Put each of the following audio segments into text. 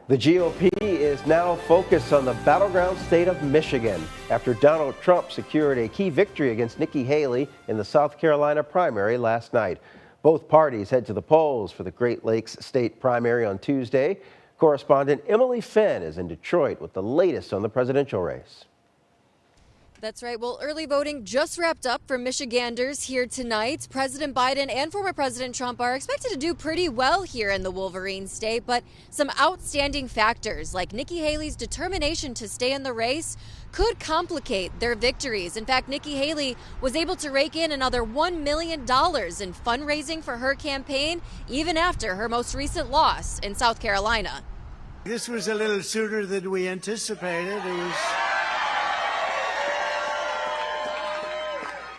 The GOP is now focused on the battleground state of Michigan after Donald Trump secured a key victory against Nikki Haley in the South Carolina primary last night. Both parties head to the polls for the Great Lakes state primary on Tuesday. Correspondent Emily Finn is in Detroit with the latest on the presidential race. That's right. Well, early voting just wrapped up for Michiganders here tonight. President Biden and former President Trump are expected to do pretty well here in the Wolverine state, but some outstanding factors like Nikki Haley's determination to stay in the race could complicate their victories. In fact, Nikki Haley was able to rake in another $1 million in fundraising for her campaign, even after her most recent loss in South Carolina. This was a little sooner than we anticipated. It was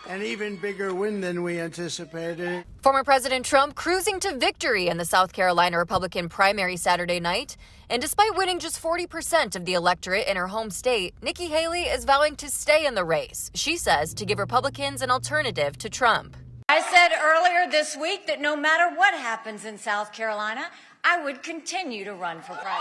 an even bigger win than we anticipated. Former President Trump cruising to victory in the South Carolina Republican primary Saturday night. And despite winning just 40% of the electorate in her home state, Nikki Haley is vowing to stay in the race, she says, to give Republicans an alternative to Trump. I said earlier this week that no matter what happens in South Carolina, I would continue to run for president.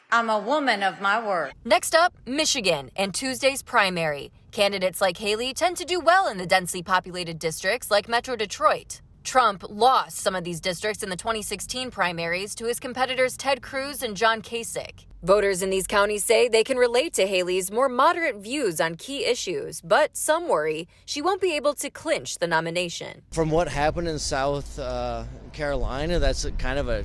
I'm a woman of my word. Next up, Michigan and Tuesday's primary. Candidates like Haley tend to do well in the densely populated districts like Metro Detroit. Trump lost some of these districts in the 2016 primaries to his competitors Ted Cruz and John Kasich. Voters in these counties say they can relate to Haley's more moderate views on key issues, but some worry she won't be able to clinch the nomination. From what happened in South Carolina, that's kind of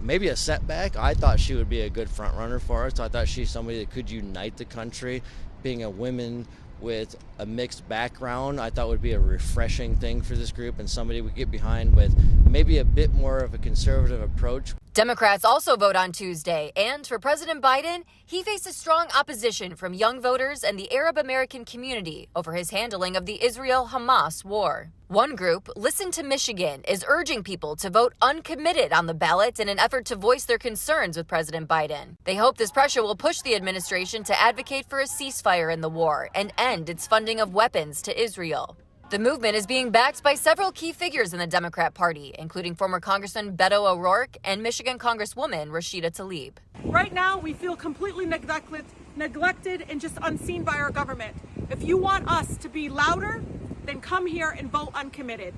maybe a setback. I thought she would be a good front runner for us. I thought she's somebody that could unite the country. Being a woman with a mixed background, I thought would be a refreshing thing for this group and somebody we get behind with maybe a bit more of a conservative approach. Democrats also vote on Tuesday, and for President Biden, he faces strong opposition from young voters and the Arab American community over his handling of the Israel-Hamas war. One group, Listen to Michigan, is urging people to vote uncommitted on the ballot in an effort to voice their concerns with President Biden. They hope this pressure will push the administration to advocate for a ceasefire in the war and end its funding of weapons to Israel. The movement is being backed by several key figures in the Democrat Party, including former Congressman Beto O'Rourke and Michigan Congresswoman Rashida Tlaib. Right now, we feel completely neglected and just unseen by our government. If you want us to be louder, then come here and vote uncommitted.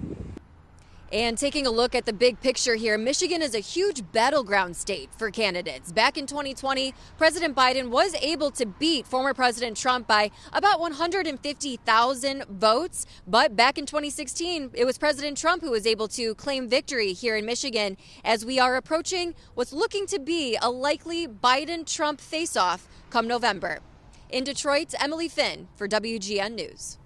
And taking a look at the big picture here, Michigan is a huge battleground state for candidates. Back in 2020, President Biden was able to beat former President Trump by about 150,000 votes. But back in 2016, it was President Trump who was able to claim victory here in Michigan as we are approaching what's looking to be a likely Biden-Trump face-off come November. In Detroit, Emily Finn for WGN News.